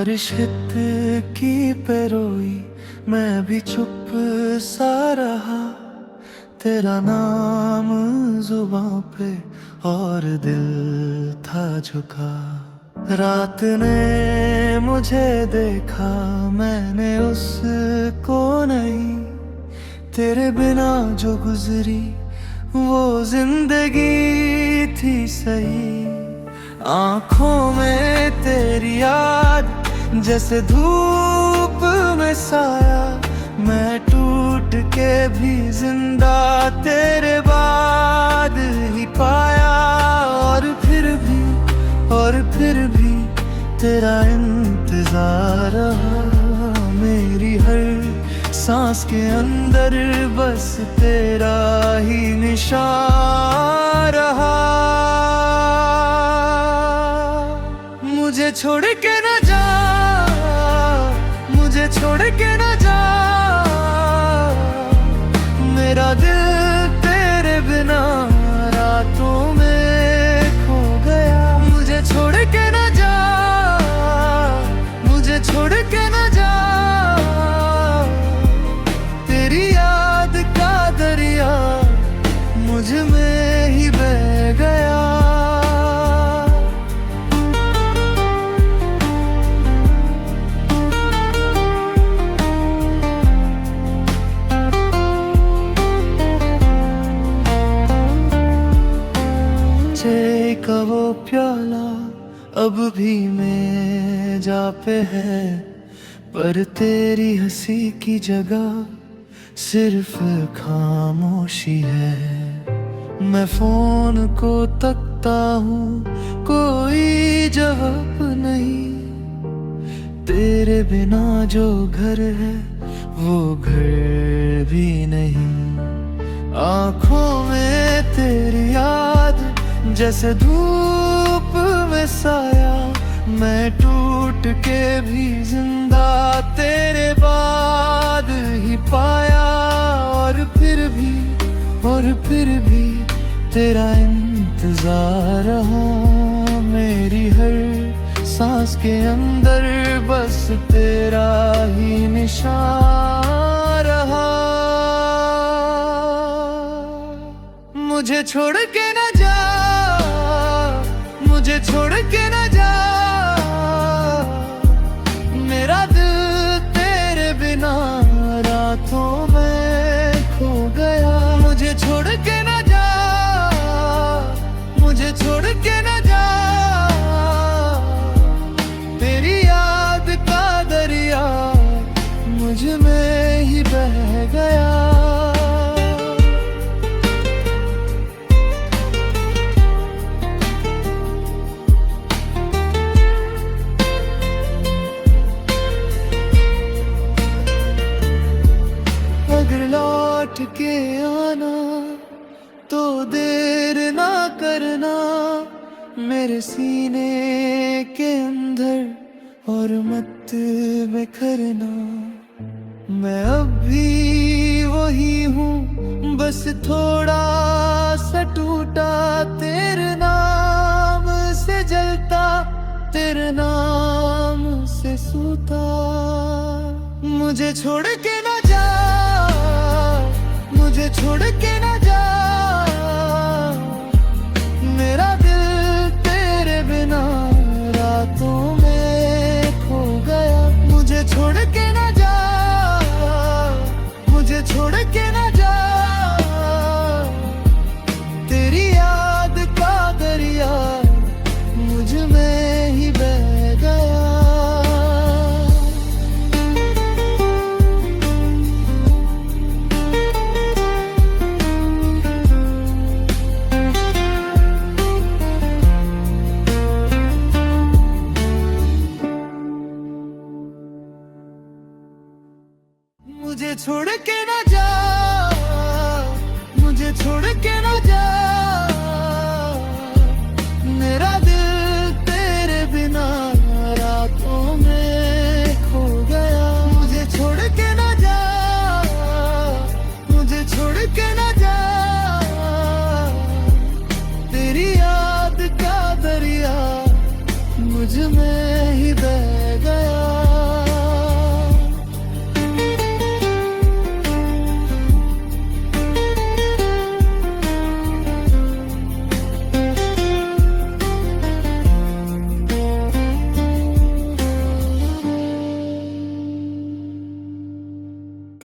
बारिश हित की पे रोई, मैं भी चुप सा रहा। तेरा नाम जुबां पे और दिल था झुका। रात ने मुझे देखा, मैंने उसको नहीं। तेरे बिना जो गुजरी वो जिंदगी थी सही। आँखों में तेरी याद जैसे धूप में साया। मैं टूट के भी जिंदा तेरे बाद ही पाया। और फिर भी तेरा इंतजार रहा। मेरी हर सांस के अंदर बस तेरा ही निशान रहा। मुझे छोड़ के न जा, मुझे छोड़ के न जा। मेरा दिल तेरे बिना रातों में खो गया। मुझे छोड़ के न जा, मुझे छोड़ के न जा। तेरी याद का दरिया मुझ में ही बह गया। का वो प्याला अब भी मेजा पे है, पर तेरी हंसी की जगह सिर्फ खामोशी है। मैं फोन को तकता हूँ, कोई जवाब नहीं। तेरे बिना जो घर है वो घर भी नहीं। आँखों में तेरी याद जैसे धूप में साया। मैं टूट के भी जिंदा तेरे बाद ही पाया। और फिर भी तेरा इंतजार रहा। मेरी हर सांस के अंदर बस तेरा ही निशान रहा। मुझे छोड़ के न जा, मुझे छोड़ के न जा। मेरा दिल तेरे बिना रातों में खो गया। मुझे छोड़ के न जा, मुझे छोड़ के न जा। तेरी याद का दरिया मुझ में ही बह गया। लौट के आना तो देर ना करना। मेरे सीने के अंदर और मत बिखरना। मैं अब भी वही हूँ, बस थोड़ा सा टूटा। तेरे नाम से जलता, तेरे नाम से सूता। मुझे छोड़ के ना जा, मुझे छोड़ के न जा। मेरा दिल तेरे बिना रातों में खो गया। मुझे छोड़ के न जा, मुझे छोड़ के न जा। तेरी याद का दरिया मुझ में ही बह गया। मुझे छोड़ के न जा, मुझे छोड़ के न जा। मेरा दिल तेरे बिना रातों में खो गया। मुझे छोड़ के न जा, मुझे छोड़ के न जा। तेरी याद का दरिया मुझ में